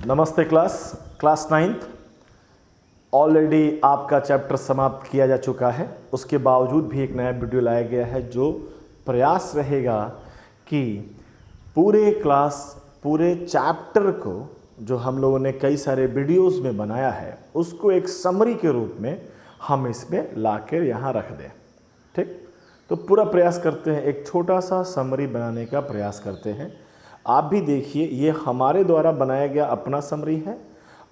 नमस्ते class ninth. Already आपका chapter समाप्त किया जा चुका है। उसके बावजूद भी एक नया वीडियो लाया गया है जो प्रयास रहेगा कि पूरे चैप्टर को जो हम लोगों ने कई सारे वीडियोस में बनाया है उसको एक समरी के रूप में हम इसमें लाकर यहाँ रख दें। ठीक, तो पूरा प्रयास करते हैं, एक छोटा सा समरी बनाने का प्रयास करते हैं। आप भी देखिए, ये हमारे द्वारा बनाया गया अपना समरी है।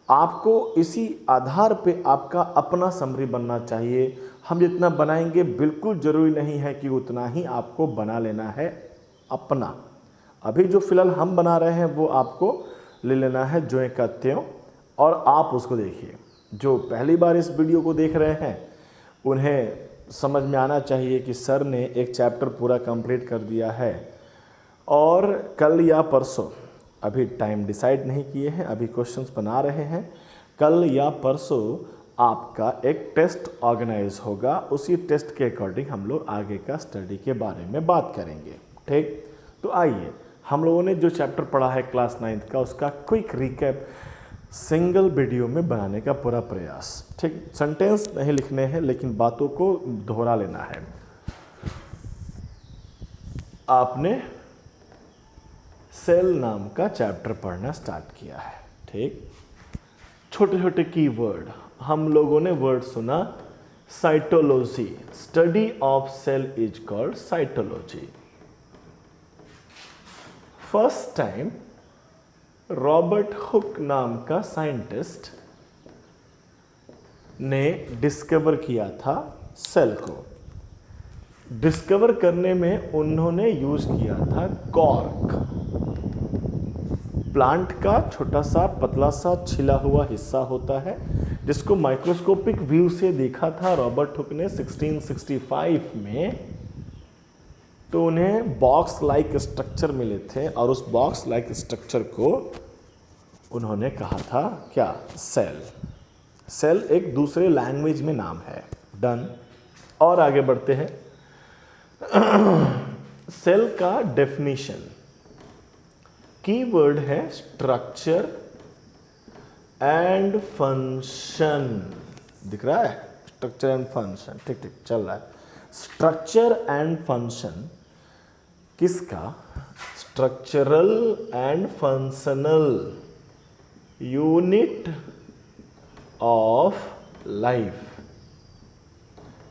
आपको इसी आधार पे आपका अपना समरी बनना चाहिए। हम जितना बनाएंगे बिल्कुल ज़रूरी नहीं है कि उतना ही आपको बना लेना है अपना। अभी जो फिलहाल हम बना रहे हैं वो आपको ले लेना है ज्यों का त्यों, और आप उसको देखिए। जो पहली बार इस वीडियो को देख रहे हैं उन्हें समझ में आना चाहिए कि सर ने एक चैप्टर पूरा कंप्लीट कर दिया है और कल या परसों, अभी टाइम डिसाइड नहीं किए हैं, अभी क्वेश्चंस बना रहे हैं। कल या परसों आपका एक टेस्ट ऑर्गेनाइज होगा। उसी टेस्ट के अकॉर्डिंग हम लोग आगे का स्टडी के बारे में बात करेंगे। ठीक, तो आइए, हम लोगों ने जो चैप्टर पढ़ा है क्लास नाइन्थ का उसका क्विक रिकैप सिंगल वीडियो में बनाने का पूरा प्रयास। ठीक, सेंटेंस नहीं लिखने हैं लेकिन बातों को दोहरा लेना है। आपने सेल नाम का चैप्टर पढ़ना स्टार्ट किया है। ठीक, छोटे छोटे कीवर्ड हम लोगों ने वर्ड सुना, cytology, study of cell is called cytology. First time Robert Hooke नाम का साइंटिस्ट ने डिस्कवर किया था सेल को। डिस्कवर करने में उन्होंने यूज किया था कॉर्क, प्लांट का छोटा सा पतला सा छिला हुआ हिस्सा होता है जिसको माइक्रोस्कोपिक व्यू से देखा था रॉबर्ट हुक ने 1665 में। तो उन्हें बॉक्स लाइक स्ट्रक्चर मिले थे और उस बॉक्स लाइक स्ट्रक्चर को उन्होंने कहा था क्या, सेल। सेल एक दूसरे लैंग्वेज में नाम है। डन, और आगे बढ़ते हैं। सेल का डेफिनेशन, कीवर्ड है स्ट्रक्चर एंड फंक्शन। दिख रहा है, स्ट्रक्चर एंड फंक्शन। ठीक ठीक चल रहा है। स्ट्रक्चर एंड फंक्शन किसका, structural and functional unit of life.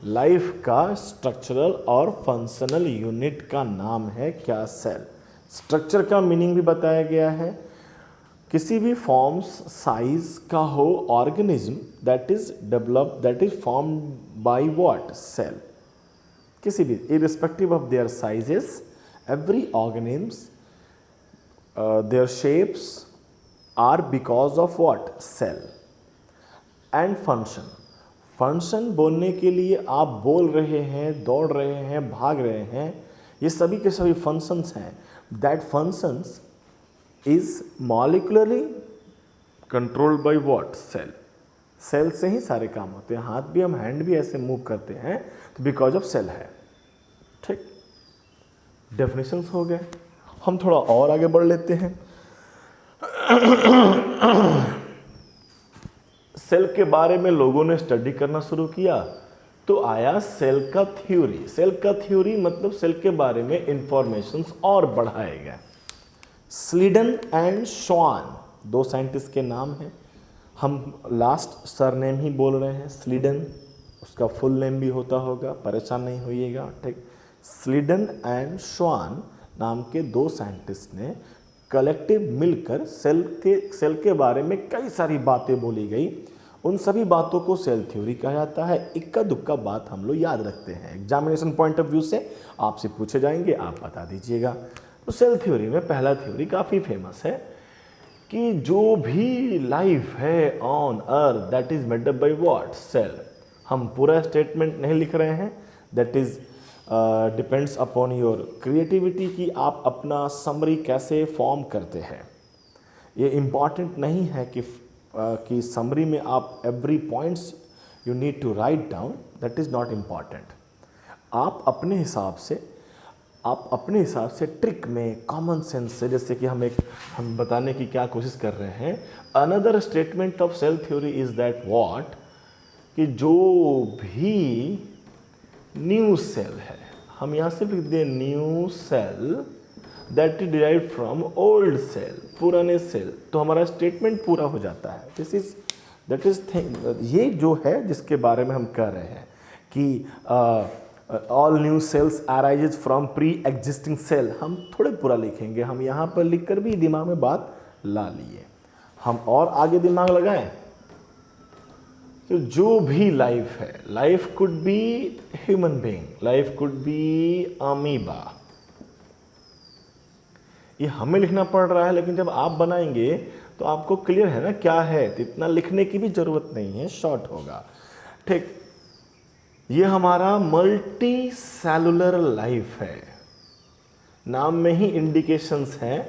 Life का स्ट्रक्चरल और फंक्शनल यूनिट का नाम है क्या, सेल। स्ट्रक्चर का मीनिंग भी बताया गया है, किसी भी फॉर्म्स साइज का हो organism that is develop, that is form by what, cell. किसी भी irrespective of their sizes, every organism their shapes are because of what, cell. And function, function बोलने के लिए आप बोल रहे हैं, दौड़ रहे हैं, भाग रहे हैं, ये सभी के सभी फंक्शंस हैं। That functions is molecularly controlled by what, cell. Cell से ही सारे काम होते हैं। हाथ भी, हम हैंड भी ऐसे मूव करते हैं तो बिकॉज ऑफ सेल है। ठीक, डेफिनेशंस हो गए। हम थोड़ा और आगे बढ़ लेते हैं। सेल के बारे में लोगों ने स्टडी करना शुरू किया तो आया सेल का थ्योरी। सेल का थ्योरी मतलब सेल के बारे में इंफॉर्मेशंस और बढ़ाए गए। स्लीडन एंड श्वान दो साइंटिस्ट के नाम हैं। हम लास्ट सरनेम ही बोल रहे हैं, स्लीडन। उसका फुल नेम भी होता होगा, परेशान नहीं होइएगा। ठीक, स्लीडन एंड श्वान नाम के दो साइंटिस्ट ने कलेक्टिव मिलकर सेल के बारे में कई सारी बातें बोली गई। उन सभी बातों को सेल थ्योरी कहा जाता है। इक्का दुक्का बात हम लोग याद रखते हैं, एग्जामिनेशन पॉइंट ऑफ व्यू से आपसे पूछे जाएंगे, आप बता दीजिएगा। तो सेल थ्योरी में पहला थ्योरी काफ़ी फेमस है कि जो भी लाइफ है on earth that is made up by what, cell. हम पूरा स्टेटमेंट नहीं लिख रहे हैं, that is depends upon your creativity कि आप अपना समरी कैसे फॉर्म करते हैं। ये इम्पॉर्टेंट नहीं है कि समरी में आप every points you need to write down, that is not important. आप अपने हिसाब से आप अपने हिसाब से ट्रिक में, कॉमन सेंस से, जैसे कि हम बताने की क्या कोशिश कर रहे हैं, another statement of cell theory is that what, कि जो भी न्यू सेल है, हम यहाँ से लिख दें new cell that is derived from old cell, पुराने सेल, तो हमारा स्टेटमेंट पूरा हो जाता है। This is that is thing, ये जो है जिसके बारे में हम कह रहे हैं कि all new cells arises from pre existing cell, हम थोड़े पूरा लिखेंगे, हम यहाँ पर लिखकर भी दिमाग में बात ला लिए। हम और आगे दिमाग लगाएं तो जो भी लाइफ है, life could be human being, life could be amoeba, ये हमें लिखना पड़ रहा है, लेकिन जब आप बनाएंगे तो आपको क्लियर है ना क्या है, तो इतना लिखने की भी जरूरत नहीं है, शॉर्ट होगा। ठीक, ये हमारा मल्टी सेलुलर लाइफ है, नाम में ही इंडिकेशंस हैं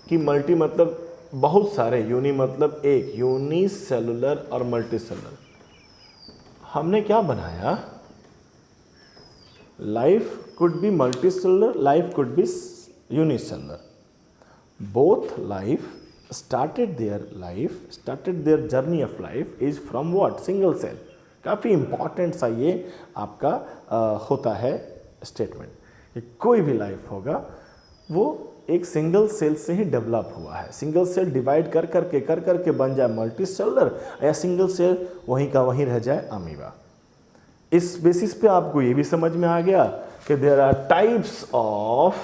कि मल्टी मतलब बहुत सारे, यूनि मतलब एक, यूनि सेलुलर और मल्टी सेलुलर। हमने क्या बनाया, life could be multi cellular, life could be unicellular, both life started their journey of life is from what, single cell। काफ़ी इंपॉर्टेंट सा ये आपका होता है स्टेटमेंट, कोई भी लाइफ होगा वो एक सिंगल सेल से ही डेवलप हुआ है। सिंगल सेल डिवाइड कर करके बन जाए मल्टी सेलुलर, या सिंगल सेल वहीं का वहीं रह जाए अमीबा। इस बेसिस पे आपको ये भी समझ में आ गया कि देयर आर टाइप्स ऑफ,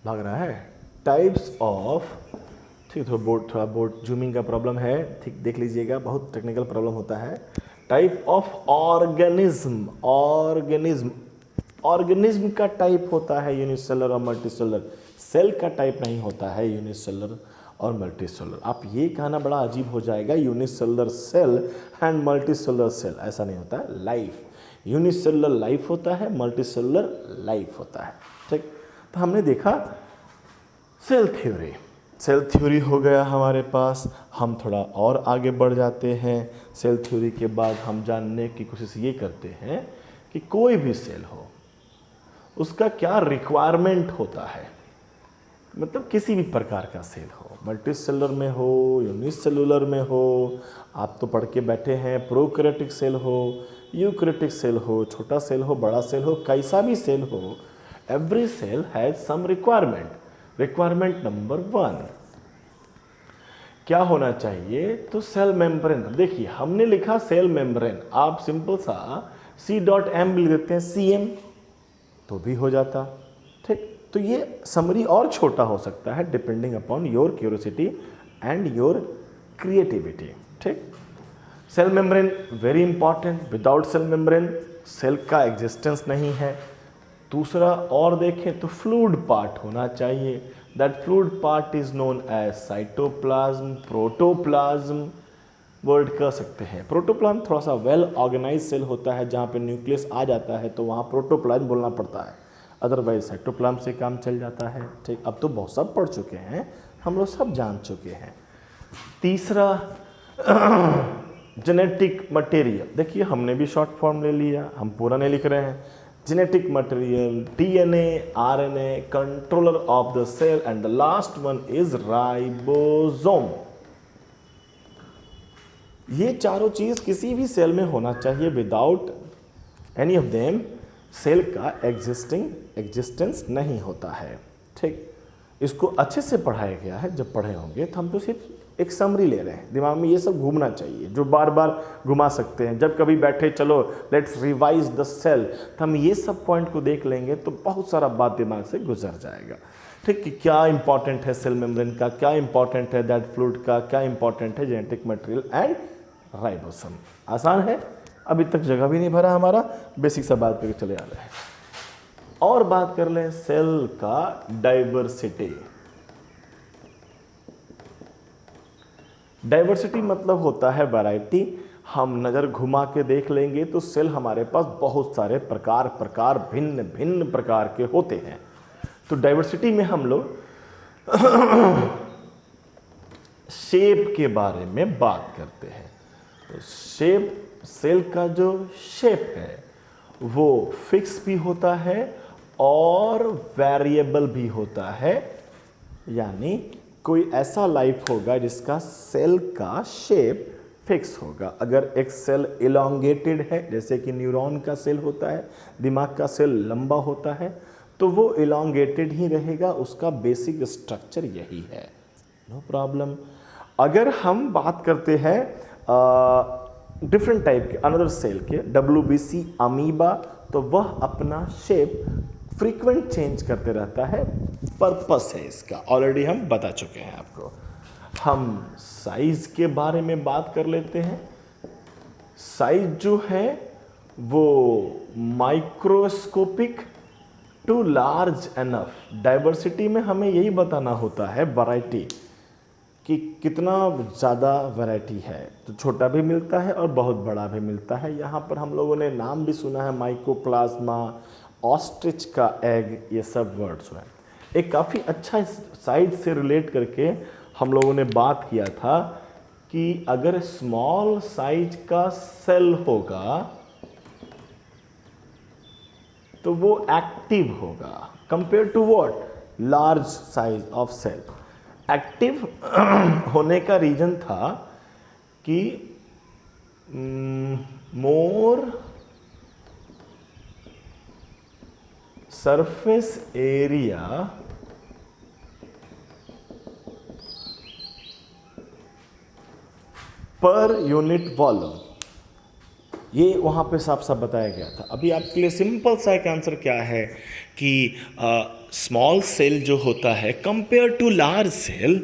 भाग रहा है, टाइप्स ऑफ, ठीक, थोड़ा बोर्ड जूमिंग का प्रॉब्लम है, ठीक, देख लीजिएगा, बहुत टेक्निकल प्रॉब्लम होता है। टाइप ऑफ ऑर्गेनिज्म, ऑर्गेनिज्म का टाइप होता है यूनिसेलुलर और मल्टीसेलुलर, सेल का टाइप नहीं होता है यूनिसेलुलर और मल्टीसेलुलर। आप ये कहना बड़ा अजीब हो जाएगा, unicellular cell and multicellular cell, ऐसा नहीं होता है। लाइफ, यूनिसेलुलर लाइफ होता है, मल्टीसेलुलर लाइफ होता है। ठीक, तो हमने देखा सेल थ्योरी, सेल थ्योरी हो गया हमारे पास। हम थोड़ा और आगे बढ़ जाते हैं। सेल थ्योरी के बाद हम जानने की कोशिश ये करते हैं कि कोई भी सेल हो उसका क्या रिक्वायरमेंट होता है, मतलब किसी भी प्रकार का सेल हो, मल्टी सेलुलर में हो, यूनिसेलुलर में हो, आप तो पढ़ के बैठे हैं, प्रोकैरियोटिक सेल हो, यूकैरियोटिक सेल हो, छोटा सेल हो, बड़ा सेल हो, कैसा भी सेल हो, every cell has some requirement. Requirement number 1 क्या होना चाहिए, तो सेल मेम्ब्रेन। देखिए हमने लिखा सेल मेम्ब्रेन, आप सिंपल सा C.M लिख देते हैं, CM तो भी हो जाता। ठीक, तो ये समरी और छोटा हो सकता है depending upon your curiosity and your creativity. ठीक, cell membrane very important, without cell membrane cell का एग्जिस्टेंस नहीं है। दूसरा और देखें तो फ्लूइड पार्ट होना चाहिए, that fluid part is known as cytoplasm, protoplasm word कह सकते हैं। प्रोटोप्लाज्म थोड़ा सा वेल ऑर्गेनाइज सेल होता है, जहाँ पे न्यूक्लियस आ जाता है तो वहाँ प्रोटोप्लाज्म बोलना पड़ता है, अदरवाइज साइटोप्लाज्म से काम चल जाता है। ठीक, अब तो बहुत सब पढ़ चुके हैं, हम लोग सब जान चुके हैं। तीसरा जेनेटिक मटेरियल, देखिए हमने भी शॉर्ट फॉर्म ले लिया, हम पूरा नहीं लिख रहे हैं। genetic material, DNA, RNA, controller of the cell, and the last one is ribosome। ये चारों चीज किसी भी सेल में होना चाहिए, without any of them cell का एग्जिस्टेंस नहीं होता है। ठीक, इसको अच्छे से पढ़ाया गया है, जब पढ़े होंगे तो हम तो सिर्फ एक समरी ले रहे हैं, दिमाग में ये सब घूमना चाहिए, जो बार बार घुमा सकते हैं। जब कभी बैठे चलो लेट्स रिवाइज द सेल, तो हम ये सब पॉइंट को देख लेंगे तो बहुत सारा बात दिमाग से गुजर जाएगा। ठीक, कि क्या इंपॉर्टेंट है सेल मेम्ब्रेन का, क्या इंपॉर्टेंट है दैट फ्लूइड का, क्या इंपॉर्टेंट है जेनेटिक मटेरियल एंड राइबोसोम। आसान है, अभी तक जगह भी नहीं भरा हमारा, बेसिक सा बात करके चले आ रहे हैं। और बात कर लें सेल का डाइवर्सिटी। डाइवर्सिटी मतलब होता है वैरायटी। हम नज़र घुमा के देख लेंगे तो सेल हमारे पास बहुत सारे प्रकार भिन्न भिन्न प्रकार के होते हैं। तो डाइवर्सिटी में हम लोग शेप के बारे में बात करते हैं। तो शेप, सेल का जो शेप है वो फिक्स भी होता है और वेरिएबल भी होता है। यानी कोई ऐसा लाइफ होगा जिसका सेल का शेप फिक्स होगा। अगर एक सेल इलोंगेटेड है, जैसे कि न्यूरॉन का सेल होता है, दिमाग का सेल लंबा होता है, तो वो इलोंगेटेड ही रहेगा, उसका बेसिक स्ट्रक्चर यही है, नो प्रॉब्लम। अगर हम बात करते हैं डिफरेंट टाइप के अनदर सेल के, WBC अमीबा, तो वह अपना शेप फ्रीक्वेंट चेंज करते रहता है, पर्पस है इसका, ऑलरेडी हम बता चुके हैं आपको। हम साइज के बारे में बात कर लेते हैं। साइज जो है वो microscopic to large enough. Diversity में हमें यही बताना होता है, वैरायटी, कि कितना ज़्यादा वैरायटी है, तो छोटा भी मिलता है और बहुत बड़ा भी मिलता है। यहाँ पर हम लोगों ने नाम भी सुना है, माइकोप्लाज्मा, ऑस्ट्रिच का एग, ये सब वर्ड्स हैं। एक काफ़ी अच्छा साइज से रिलेट करके हम लोगों ने बात किया था कि अगर स्मॉल साइज का सेल होगा तो वो एक्टिव होगा compare to what, large size of cell. Active होने का रीजन था कि more surface area per unit volume, ये वहाँ पे साफ साफ बताया गया था। अभी आपके लिए सिंपल सा एक आंसर क्या है कि स्मॉल सेल जो होता है कंपेयर टू लार्ज सेल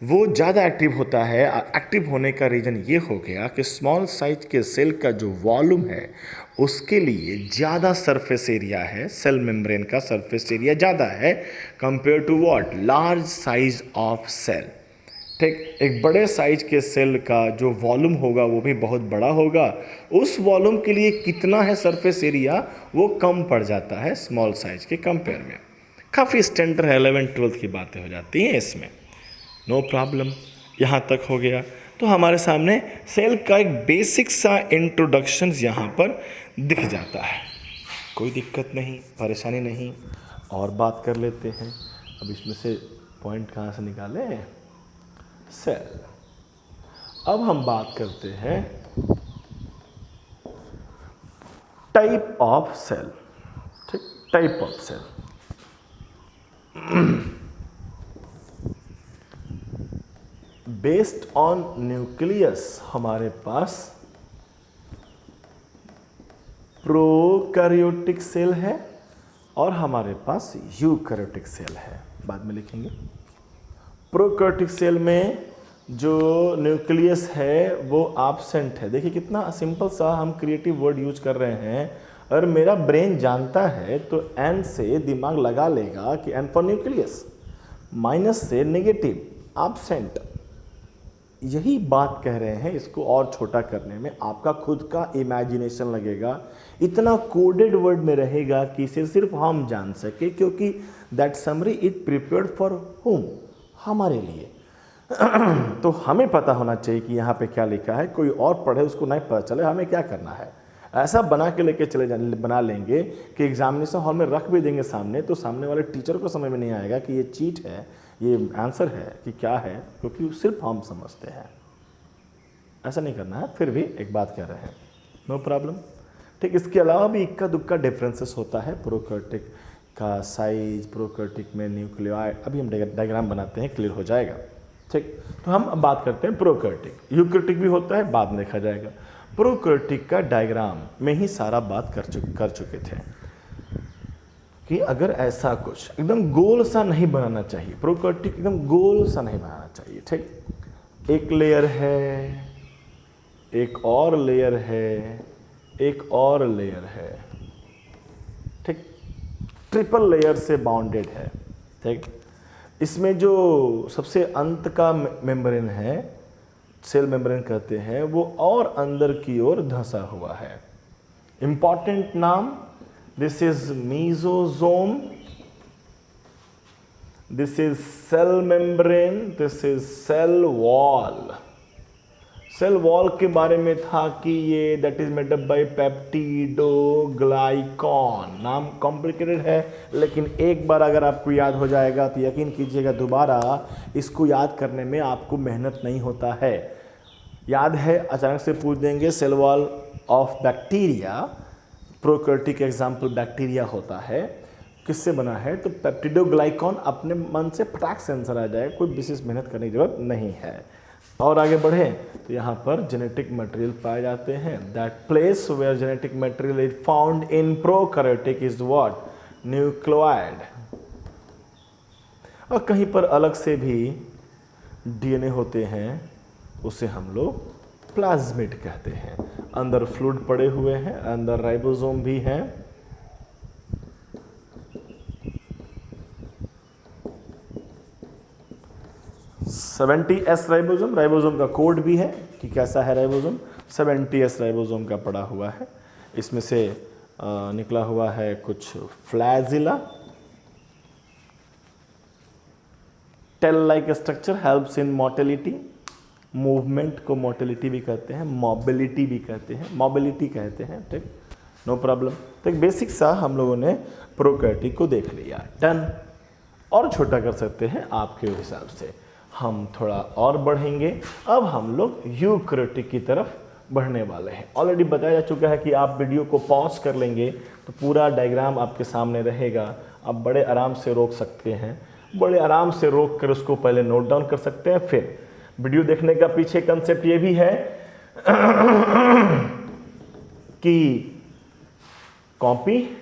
वो ज़्यादा एक्टिव होता है। एक्टिव होने का रीज़न ये हो गया कि स्मॉल साइज के सेल का जो वॉल्यूम है उसके लिए ज़्यादा सरफेस एरिया है, सेल मेम्ब्रेन का सरफेस एरिया ज़्यादा है compare to what, large size of cell. ठीक, एक बड़े साइज के सेल का जो वॉल्यूम होगा वो भी बहुत बड़ा होगा, उस वॉल्यूम के लिए कितना है सरफेस एरिया वो कम पड़ जाता है स्मॉल साइज के कंपेयर में। काफ़ी स्टैंडर्ड 11th-12th की बातें हो जाती हैं इसमें, नो प्रॉब्लम। यहाँ तक हो गया। तो हमारे सामने सेल का एक बेसिक सा इंट्रोडक्शन यहाँ पर दिख जाता है, कोई दिक्कत नहीं, परेशानी नहीं। और बात कर लेते हैं। अब इसमें से पॉइंट कहाँ से निकालें, सेल। अब हम बात करते हैं टाइप ऑफ सेल। ठीक, type of cell. Based on nucleus हमारे पास प्रोकैरियोटिक सेल है और हमारे पास यूकैरियोटिक सेल है, बाद में लिखेंगे। प्रोकैरियोटिक सेल में जो न्यूक्लियस है वो एब्सेंट है। देखिए कितना सिंपल सा हम क्रिएटिव वर्ड यूज कर रहे हैं। अगर मेरा ब्रेन जानता है तो एन से दिमाग लगा लेगा कि एन फॉर न्यूक्लियस, माइनस से नेगेटिव, एब्सेंट। यही बात कह रहे हैं, इसको और छोटा करने में आपका खुद का इमेजिनेशन लगेगा, इतना कोडेड वर्ड में रहेगा कि इसे सिर्फ हम जान सके, क्योंकि that summary it prepared for हुम, हमारे लिए। तो हमें पता होना चाहिए कि यहाँ पे क्या लिखा है, कोई और पढ़े उसको नहीं पता चले हमें क्या करना है। ऐसा बना के लेके चले जाने, बना लेंगे कि एग्जामिनेशन हॉल में रख भी देंगे सामने, तो सामने वाले टीचर को समझ में नहीं आएगा कि ये चीट है, ये आंसर है कि क्या है, क्योंकि सिर्फ हम समझते हैं। ऐसा नहीं करना है, फिर भी एक बात कह रहे हैं, नो प्रॉब्लम। ठीक, इसके अलावा भी इक्का दुक्का डिफरेंसेस होता है। प्रोकैरियोटिक का साइज, प्रोकैरियोटिक में न्यूक्लियाइड, अभी हम डायग्राम बनाते हैं, क्लियर हो जाएगा। ठीक, तो हम अब बात करते हैं प्रोकैरियोटिक। यूकैरियोटिक भी होता है, बाद में देखा जाएगा। प्रोकैरियोटिक का डायग्राम में ही सारा बात कर चुके थे कि अगर ऐसा कुछ एकदम गोल सा नहीं बनाना चाहिए, प्रोकैरियोटिक एकदम गोल सा नहीं बनाना चाहिए। ठीक, एक लेयर है, एक और लेयर है, एक और लेयर है। ठीक, ट्रिपल लेयर से बाउंडेड है। ठीक, इसमें जो सबसे अंत का मेम्ब्रेन है, सेल मेम्ब्रेन कहते हैं, वो और अंदर की ओर धंसा हुआ है। इंपॉर्टेंट नाम, this is mesosome, this is cell membrane, this is cell wall. Cell wall के बारे में था कि ये that is made up by peptidoglycan. नाम कॉम्प्लिकेटेड है, लेकिन एक बार अगर आपको याद हो जाएगा तो यकीन कीजिएगा दोबारा इसको याद करने में आपको मेहनत नहीं होता है। याद है, अचानक से पूछ देंगे cell wall of bacteria, prokaryotic example bacteria होता है, किससे बना है, तो पेप्टिडोग्लाइकॉन अपने मन से फटाक से आंसर आ जाए, कोई विशेष मेहनत करने की जरूरत नहीं है। और आगे बढ़े तो यहाँ पर जेनेटिक मटेरियल पाए जाते हैं। That place where genetic material is found in prokaryotic is what, nucleoid. और कहीं पर अलग से भी डीएनए होते हैं, उसे हम लोग प्लाज्मिड कहते हैं। अंदर फ्लूइड पड़े हुए हैं, अंदर राइबोसोम भी हैं। राइबोसोम, राइबोसोम का कोड भी है कि कैसा है राइबोसोम। 70S राइबोसोम का पड़ा हुआ है। इसमें से निकला हुआ है कुछ flagella. Tail like structure helps in motility, movement को मोटिलिटी भी कहते हैं, मोबिलिटी भी कहते हैं, मोबिलिटी कहते हैं, ठीक, नो प्रॉब्लम। तो एक बेसिक सा हम लोगों ने प्रोकैरियोटिक को देख लिया, डन। और छोटा कर सकते हैं आपके हिसाब से। हम थोड़ा और बढ़ेंगे, अब हम लोग यूकैरियोटिक की तरफ बढ़ने वाले हैं। ऑलरेडी बताया जा चुका है कि आप वीडियो को पॉज कर लेंगे तो पूरा डायग्राम आपके सामने रहेगा, आप बड़े आराम से रोक सकते हैं, बड़े आराम से रोक कर उसको पहले नोट डाउन कर सकते हैं। फिर वीडियो देखने का पीछे कंसेप्ट ये भी है कि कॉपी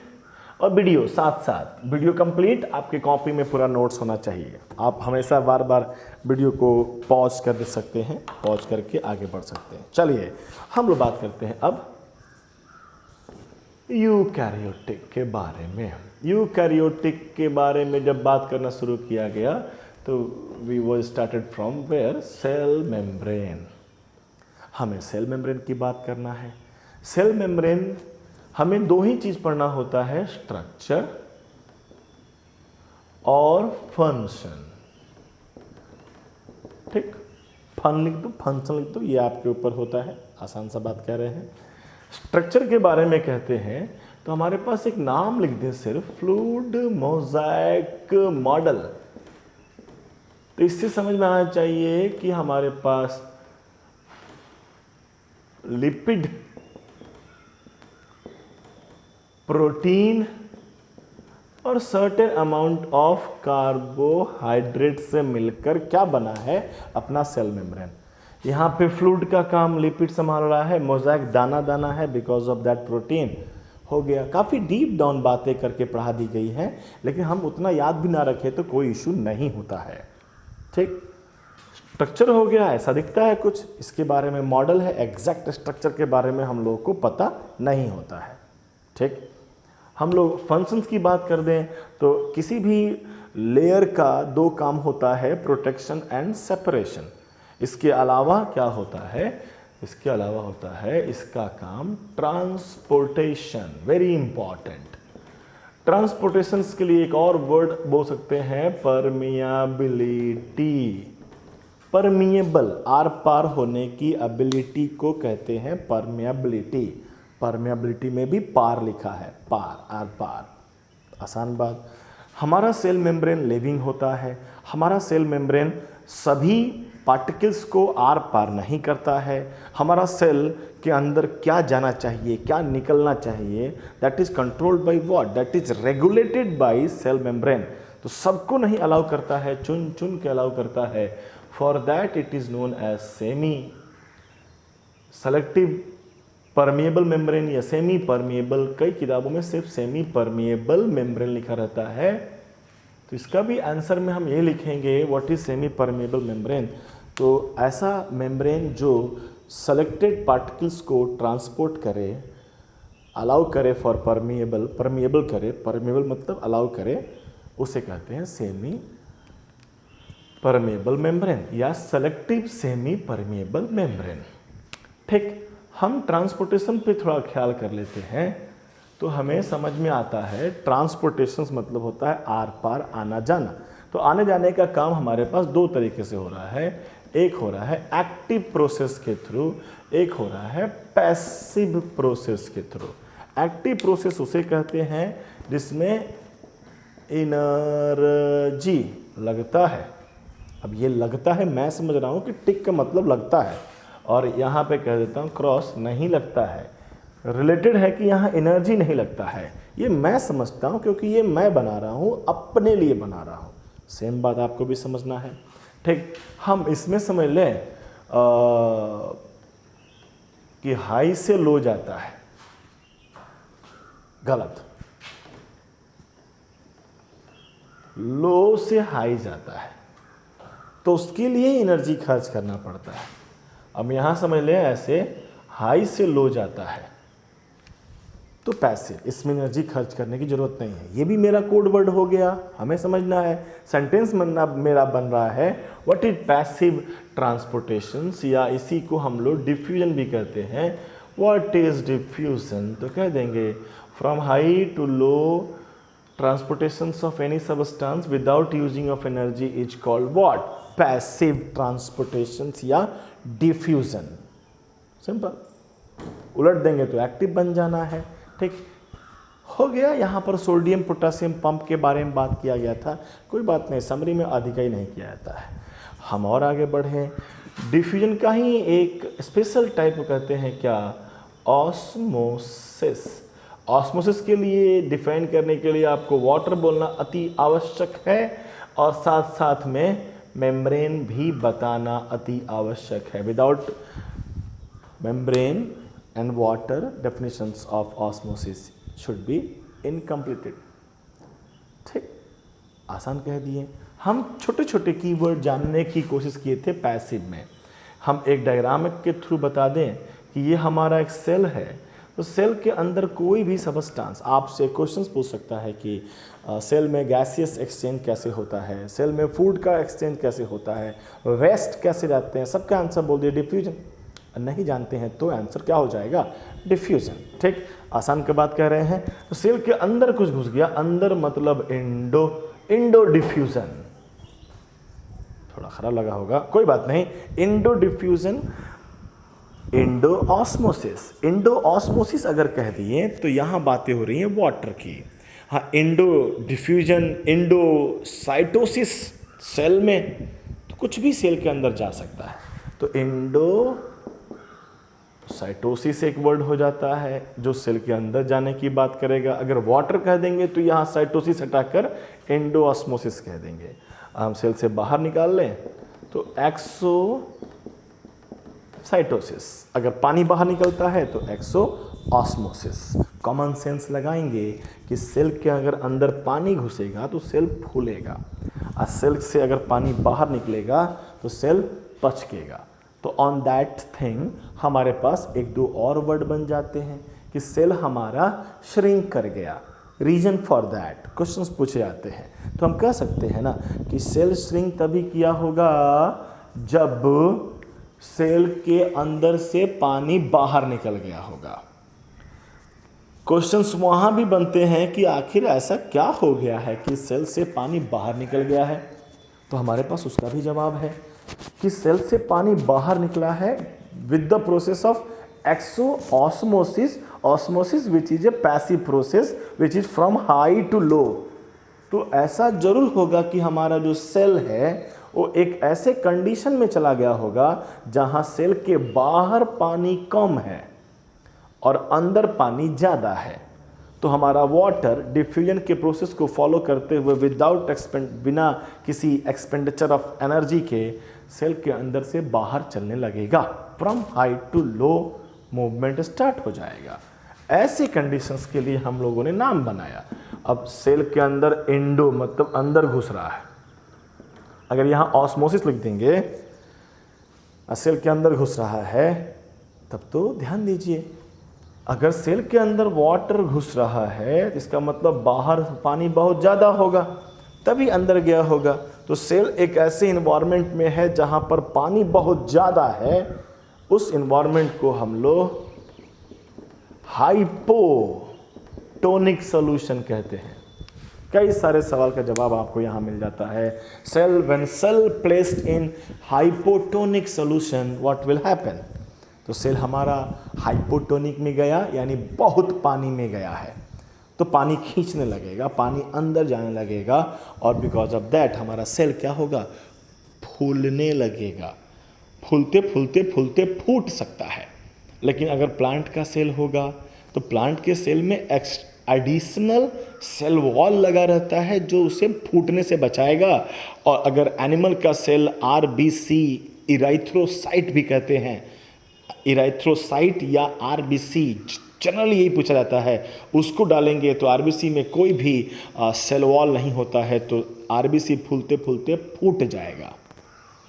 और वीडियो साथ साथ, वीडियो कंप्लीट, आपके कॉपी में पूरा नोट्स होना चाहिए। आप हमेशा बार बार वीडियो को पॉज कर दे सकते हैं, पॉज करके आगे बढ़ सकते हैं। चलिए हम लोग बात करते हैं अब यूकैरियोटिक के बारे में। यूकैरियोटिक के बारे में जब बात करना शुरू किया गया तो वी वो started from where, cell membrane. हमें सेल मेम्ब्रेन की बात करना है। सेल मेम्ब्रेन हमें दो ही चीज पढ़ना होता है, स्ट्रक्चर और फंक्शन, ठीक। फन लिख दो, फंक्शन लिख दो, ये आपके ऊपर होता है, आसान सा बात कह रहे हैं। स्ट्रक्चर के बारे में कहते हैं तो हमारे पास एक नाम लिख दें सिर्फ, फ्लूइड मोज़ाइक मॉडल। तो इससे समझ में आना चाहिए कि हमारे पास लिपिड, प्रोटीन और सर्टेन अमाउंट ऑफ कार्बोहाइड्रेट से मिलकर क्या बना है, अपना सेल मेम्ब्रेन। यहाँ पे फ्लूइड का काम लिपिड संभाल रहा है, मोज़ाइक दाना दाना है, बिकॉज ऑफ दैट प्रोटीन। हो गया, काफ़ी डीप डाउन बातें करके पढ़ा दी गई हैं, लेकिन हम उतना याद भी ना रखें तो कोई इशू नहीं होता है, ठीक। स्ट्रक्चर हो गया, ऐसा दिखता है कुछ, इसके बारे में मॉडल है, एग्जैक्ट स्ट्रक्चर के बारे में हम लोगों को पता नहीं होता है, ठीक। हम लोग फंक्शंस की बात कर दें तो किसी भी लेयर का दो काम होता है, प्रोटेक्शन एंड सेपरेशन। इसके अलावा क्या होता है, इसके अलावा होता है इसका काम ट्रांसपोर्टेशन, वेरी इंपॉर्टेंट। ट्रांसपोर्टेशन के लिए एक और वर्ड बोल सकते हैं, परमियाबिलिटी। परमिएबल, आर पार होने की एबिलिटी को कहते हैं परमियाबिलिटी। परमियाबिलिटी में भी पार लिखा है, पार, आर पार, आसान बात। हमारा सेल मेम्ब्रेन लिविंग होता है, हमारा सेल मेम्ब्रेन सभी पार्टिकल्स को आर पार नहीं करता है। हमारा सेल के अंदर क्या जाना चाहिए, क्या निकलना चाहिए, that is controlled by what, that is regulated by cell membrane. तो सबको नहीं अलाउ करता है, चुन चुन के अलाउ करता है। For that it is known as semi selective permeable membrane या सेमी परमिएबल। कई किताबों में सिर्फ सेमी परमिएबल मेम्ब्रेन लिखा रहता है, तो इसका भी आंसर में हम ये लिखेंगे what is semi permeable membrane. तो ऐसा मेम्ब्रेन जो सेलेक्टेड पार्टिकल्स को ट्रांसपोर्ट करे, अलाउ करे फॉर परमिएबल, परमिएबल करे, परमिएबल मतलब अलाउ करे, उसे कहते हैं सेमी परमिएबल मेम्ब्रेन या सेलेक्टिव सेमी परमिएबल मेम्ब्रेन, ठीक। हम ट्रांसपोर्टेशन पे थोड़ा ख्याल कर लेते हैं तो हमें समझ में आता है, ट्रांसपोर्टेशन मतलब होता है आर पार आना जाना। तो आने जाने का काम हमारे पास दो तरीके से हो रहा है। एक हो रहा है एक्टिव प्रोसेस के थ्रू, एक हो रहा है पैसिव प्रोसेस के थ्रू। एक्टिव प्रोसेस उसे कहते हैं जिसमें एनर्जी लगता है। अब ये लगता है, मैं समझ रहा हूँ कि टिक का मतलब लगता है, और यहाँ पे कह देता हूँ क्रॉस नहीं लगता है, रिलेटेड है कि यहाँ एनर्जी नहीं लगता है। ये मैं समझता हूँ क्योंकि ये मैं बना रहा हूँ, अपने लिए बना रहा हूँ। सेम बात आपको भी समझना है। ठीक, हम इसमें समझ लें कि हाई से लो जाता है, गलत। लो से हाई जाता है तो उसके लिए एनर्जी खर्च करना पड़ता है। अब यहां समझ लें ऐसे, हाई से लो जाता है तो पैसिव, इसमें एनर्जी खर्च करने की जरूरत नहीं है। ये भी मेरा कोड वर्ड हो गया, हमें समझना है। सेंटेंस बनना मेरा बन रहा है व्हाट इज पैसिव ट्रांसपोर्टेशन, या इसी को हम लोग डिफ्यूजन भी कहते हैं। व्हाट इज डिफ्यूजन, तो कह देंगे from high to low transportations of any substance without using of energy is called what, passive transportations या डिफ्यूजन। सिंपल, उलट देंगे तो एक्टिव बन जाना है। ठीक हो गया। यहाँ पर सोडियम पोटेशियम पंप के बारे में बात किया गया था, कोई बात नहीं, समरी में अधिक ही नहीं किया जाता है। हम और आगे बढ़ें, डिफ्यूजन का ही एक स्पेशल टाइप कहते हैं क्या, ऑस्मोसिस। ऑस्मोसिस के लिए डिफाइन करने के लिए आपको वाटर बोलना अति आवश्यक है, और साथ साथ में मेम्ब्रेन भी बताना अति आवश्यक है। Without membrane and water definitions of osmosis should be incompleted। ठीक, आसान कह दिए। हम छोटे छोटे कीवर्ड जानने की कोशिश किए थे पैसिव में। हम एक डायग्राम के थ्रू बता दें कि ये हमारा एक सेल है, तो सेल के अंदर कोई भी सबस्टेंस आपसे क्वेश्चंस पूछ सकता है कि सेल में गैसियस एक्सचेंज कैसे होता है, सेल में फूड का एक्सचेंज कैसे होता है, वेस्ट कैसे जाते हैं, सबका आंसर बोल दिए डिफ्यूजन। नहीं जानते हैं तो आंसर क्या हो जाएगा, डिफ्यूजन। ठीक, आसान की बात कह रहे हैं। तो सेल के अंदर कुछ घुस गया, अंदर मतलब इंडो डिफ्यूजन। थोड़ा खराब लगा होगा, कोई बात नहीं। Indo diffusion, Indo osmosis. Indo osmosis अगर कह दिए तो यहां बातें हो रही हैं वाटर की। हाँ, endo diffusion, endocytosis, cell में तो कुछ भी सेल के अंदर जा सकता है। तो इंडो साइटोसिस एक वर्ड हो जाता है जो सेल के अंदर जाने की बात करेगा। अगर वाटर कह देंगे तो यहाँ साइटोसिस हटाकर एंडोऑस्मोसिस कह देंगे। हम सेल से बाहर निकाल लें तो एक्सोसाइटोसिस, अगर पानी बाहर निकलता है तो एक्सोऑस्मोसिस। कॉमन सेंस लगाएंगे कि सेल के अगर अंदर पानी घुसेगा तो सेल फूलेगा, और सेल से अगर पानी बाहर निकलेगा तो सेल पचकेगा। तो ऑन दैट थिंग हमारे पास एक दो और वर्ड बन जाते हैं कि सेल हमारा श्रिंक कर गया। रीजन फॉर दैट क्वेश्चंस पूछे जाते हैं, तो हम कह सकते हैं ना कि सेल श्रिंक तभी किया होगा जब सेल के अंदर से पानी बाहर निकल गया होगा। क्वेश्चंस वहां भी बनते हैं कि आखिर ऐसा क्या हो गया है कि सेल से पानी बाहर निकल गया है, तो हमारे पास उसका भी जवाब है कि सेल से पानी बाहर निकला है with the process of exosmosis, osmosis which is a passive process which is from high to low. तो ऐसा जरूर होगा कि हमारा जो सेल है वो एक ऐसे कंडीशन में चला गया होगा जहां सेल के बाहर पानी कम है और अंदर पानी ज़्यादा है। तो हमारा वाटर डिफ्यूजन के प्रोसेस को फॉलो करते हुए बिना किसी एक्सपेंडिचर ऑफ एनर्जी के सेल के अंदर से बाहर चलने लगेगा। From high to low movement start हो जाएगा। ऐसी कंडीशंस के लिए हम लोगों ने नाम बनाया। अब सेल के अंदर इंडो मतलब अंदर घुस रहा है, अगर यहाँ ऑस्मोसिस लिख देंगे सेल के अंदर घुस रहा है, तब तो ध्यान दीजिए अगर सेल के अंदर वाटर घुस रहा है तो इसका मतलब बाहर पानी बहुत ज़्यादा होगा तभी अंदर गया होगा। तो सेल एक ऐसे इन्वायरमेंट में है जहाँ पर पानी बहुत ज़्यादा है, उस इन्वायरमेंट को हम लोग हाइपोटोनिक सॉल्यूशन कहते हैं। कई सारे सवाल का जवाब आपको यहाँ मिल जाता है। Cell when cell placed in hypotonic solution what will happen. तो सेल हमारा हाइपोटोनिक में गया यानी बहुत पानी में गया है, तो पानी खींचने लगेगा, पानी अंदर जाने लगेगा, और बिकॉज ऑफ दैट हमारा सेल क्या होगा, फूलने लगेगा। फूलते फूलते फूलते फूट सकता है। लेकिन अगर प्लांट का सेल होगा तो प्लांट के सेल में एडिशनल सेल वॉल लगा रहता है जो उसे फूटने से बचाएगा। और अगर एनिमल का सेल आरबीसी, इराइथ्रोसाइट भी कहते हैं, इराइथ्रोसाइट या आरबीसी जनरली यही पूछा जाता है, उसको डालेंगे तो आरबीसी में कोई भी सेल वॉल नहीं होता है, तो आरबीसी फूलते फूलते फूट जाएगा,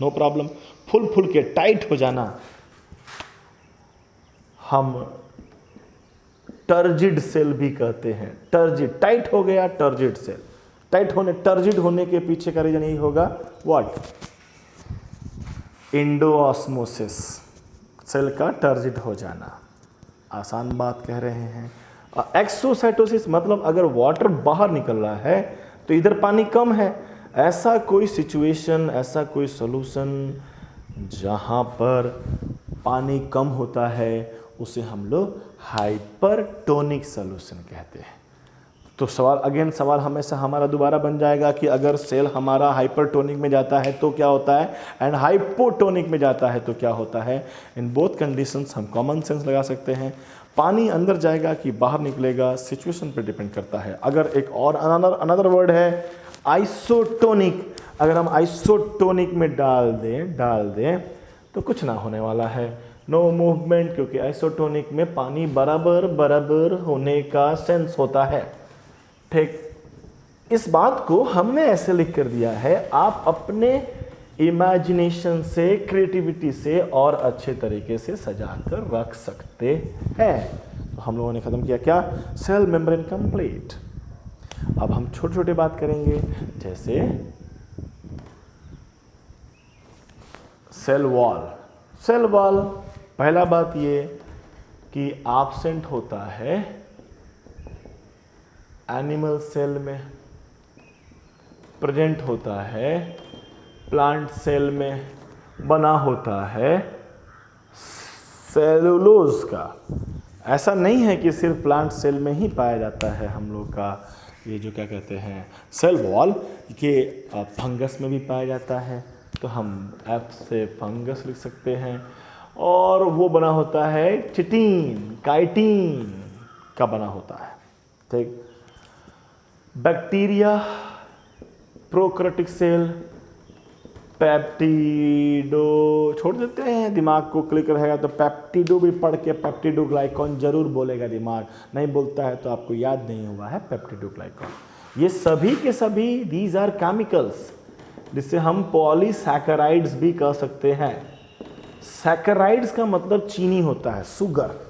नो प्रॉब्लम। फूल फूल के टाइट हो जाना हम टर्जिड सेल भी कहते हैं। टर्जिड, टाइट हो गया, टर्जिड सेल। टर्जिड होने के पीछे का रीजन यही होगा, व्हाट, इंडोऑस्मोसिस, सेल का टर्जिड हो जाना। आसान बात कह रहे हैं। एक्सोसाइटोसिस मतलब अगर वाटर बाहर निकल रहा है तो इधर पानी कम है। ऐसा कोई सिचुएशन, ऐसा कोई सॉल्यूशन जहाँ पर पानी कम होता है उसे हम लोग हाइपरटोनिक सॉल्यूशन कहते हैं। तो सवाल हमेशा हमारा दोबारा बन जाएगा कि अगर सेल हमारा हाइपरटोनिक में जाता है तो क्या होता है, एंड हाइपोटोनिक में जाता है तो क्या होता है। इन बोथ कंडीशंस हम कॉमन सेंस लगा सकते हैं। पानी अंदर जाएगा कि बाहर निकलेगा, सिचुएशन पर डिपेंड करता है। अगर एक और अनदर वर्ड है आइसोटोनिक, अगर हम आइसोटोनिक में डाल दें तो कुछ ना होने वाला है, नो मूवमेंट, क्योंकि आइसोटोनिक में पानी बराबर होने का सेंस होता है। ठीक, इस बात को हमने ऐसे लिख कर दिया है, आप अपने इमेजिनेशन से, क्रिएटिविटी से और अच्छे तरीके से सजा कर रख सकते हैं। तो हम लोगों ने खत्म किया क्या, सेल मेम्ब्रेन कंप्लीट। अब हम छोटे छोटे बात करेंगे, जैसे सेल वॉल। पहला बात ये कि एब्सेंट होता है एनिमल सेल में, प्रेजेंट होता है प्लांट सेल में, बना होता है सेलुलोज का। ऐसा नहीं है कि सिर्फ प्लांट सेल में ही पाया जाता है हम लोग का ये जो क्या कहते हैं सेल वॉल, के फंगस में भी पाया जाता है। तो हम एफ से फंगस लिख सकते हैं, और वो बना होता है चिटीन, काइटीन का बना होता है। ठीक, बैक्टीरिया, प्रोकैरियोटिक सेल, पेप्टिडो, छोड़ देते हैं, दिमाग को क्लिक रहेगा तो पेप्टिडो भी पढ़ के पेप्टिडोग्लाइकॉन जरूर बोलेगा, दिमाग नहीं बोलता है तो आपको याद नहीं हुआ है पेप्टिडोग्लाइकॉन। ये सभी के सभी दीज आर केमिकल्स, जिससे हम पॉलीसैकेराइड्स भी कह सकते हैं। सैकेराइड्स का मतलब चीनी होता है, सुगर।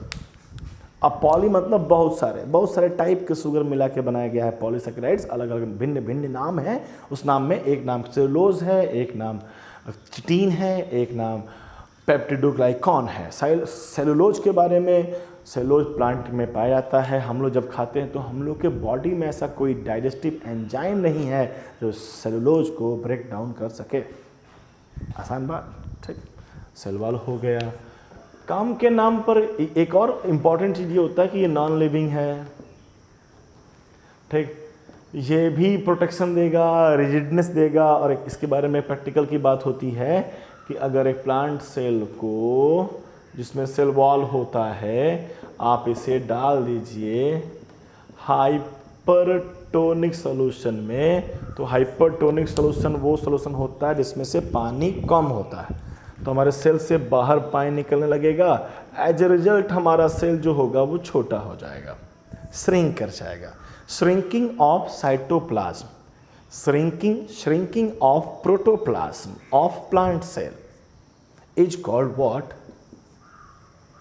अब पॉली मतलब बहुत सारे टाइप के सुगर मिला के बनाया गया है पॉलीसैकेराइड्स। अलग अलग भिन्न भिन्न नाम है। उस नाम में एक नाम सेलुलोज है, एक नाम चिटीन है, एक नाम पेप्टिडोग्लाइकॉन है। सेलुलोज के बारे में, सेलुलोज प्लांट में पाया जाता है। हम लोग जब खाते हैं तो हम लोग के बॉडी में ऐसा कोई डाइजेस्टिव एंजाइम नहीं है जो सेलुलोज को ब्रेक डाउन कर सके। आसान बात, ठीक। सेल वॉल हो गया। काम के नाम पर एक और इम्पॉर्टेंट चीज़ ये होता है कि ये नॉन लिविंग है, ठीक। ये भी प्रोटेक्शन देगा, रिजिडनेस देगा। और इसके बारे में प्रैक्टिकल की बात होती है कि अगर एक प्लांट सेल को, जिसमें सेल वॉल होता है, आप इसे डाल दीजिए हाइपरटोनिक सॉल्यूशन में, तो हाइपरटोनिक सॉल्यूशन वो सॉल्यूशन होता है जिसमें से पानी कम होता है। तो हमारे सेल से बाहर पानी निकलने लगेगा। एज ए रिजल्ट हमारा सेल जो होगा वो छोटा हो जाएगा, श्रिंक कर जाएगा। Shrinking of cytoplasm, shrinking of protoplasm of plant cell is called what,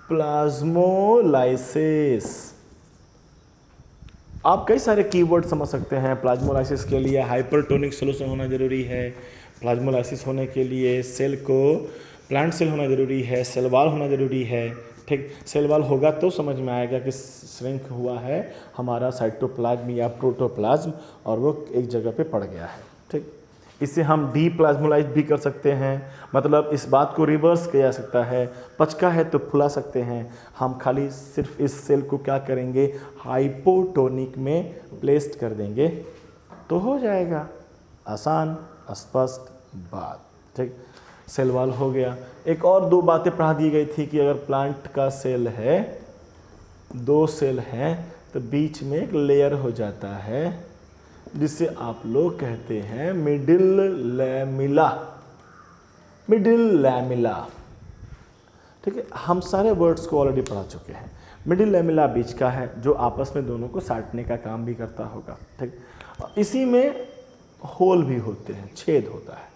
plasmolysis. आप कई सारे कीवर्ड समझ सकते हैं। प्लाज्मोलाइसिस के लिए हाइपरटोनिक सॉल्यूशन होना जरूरी है। प्लाज्मोलाइसिस होने के लिए सेल को, प्लांट सेल होना जरूरी है, सेल वॉल होना जरूरी है। ठीक, सेल वॉल होगा तो समझ में आएगा कि श्रिंक हुआ है हमारा साइटोप्लाज्म या प्रोटोप्लाज्म और वो एक जगह पे पड़ गया है। ठीक, इसे हम डीप्लाज्मोलाइज भी कर सकते हैं, मतलब इस बात को रिवर्स किया जा सकता है, पचका है तो फुला सकते हैं। हम खाली सिर्फ इस सेल को क्या करेंगे, हाइपोटोनिक में प्लेस्ड कर देंगे तो हो जाएगा। आसान स्पष्ट बात। ठीक, सेल वॉल हो गया। एक और दो बातें पढ़ा दी गई थी कि अगर प्लांट का सेल है, दो सेल हैं, तो बीच में एक लेयर हो जाता है जिसे आप लोग कहते हैं मिडिल लैमिला। मिडिल लैमिला, ठीक है, हम सारे वर्ड्स को ऑलरेडी पढ़ा चुके हैं। मिडिल लैमिला बीच का है जो आपस में दोनों को साटने का काम भी करता होगा। ठीक, इसी में होल भी होते हैं, छेद होता है,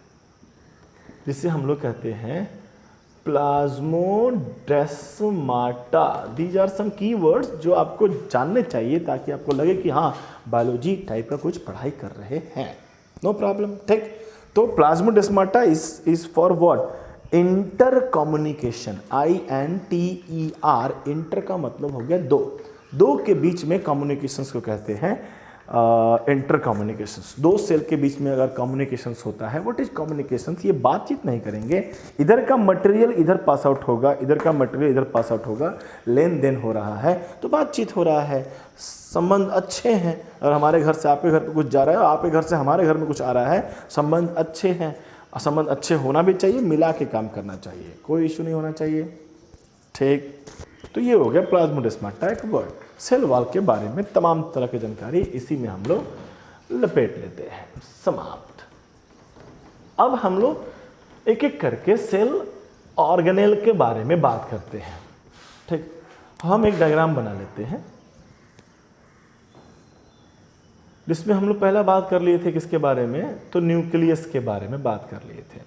जिसे हम लोग कहते हैं plasmodesmata. These are some keywords जो आपको जानने चाहिए ताकि आपको लगे कि हाँ बायोलॉजी टाइप का कुछ पढ़ाई कर रहे हैं। No problem. ठीक, तो plasmodesmata is for what, inter communication. INTER, inter का मतलब हो गया दो के बीच में कम्युनिकेशंस को कहते हैं इंटर कम्युनिकेशंस। दो सेल के बीच में अगर कम्युनिकेशंस होता है, व्हाट इज कम्युनिकेशंस, ये बातचीत नहीं करेंगे, इधर का मटेरियल इधर पास आउट होगा, इधर का मटेरियल इधर पास आउट होगा, लेन देन हो रहा है तो बातचीत हो रहा है, संबंध अच्छे हैं। और हमारे घर से आपके घर पे कुछ जा रहा है, आपके घर से हमारे घर में कुछ आ रहा है, संबंध अच्छे हैं। संबंध अच्छे होना भी चाहिए, मिला के काम करना चाहिए, कोई इशू नहीं होना चाहिए। ठीक, तो ये हो गया प्लाज्मोडेस्माटा एक वर्ड। सेल वॉल के बारे में तमाम तरह की जानकारी इसी में हम लोग लपेट लेते हैं। समाप्त। अब हम लोग एक एक करके सेल ऑर्गेनेल के बारे में बात करते हैं। ठीक, हम एक डायग्राम बना लेते हैं जिसमें हम लोग पहला बात कर लिए थे किसके बारे में, तो न्यूक्लियस के बारे में बात कर लिए थे।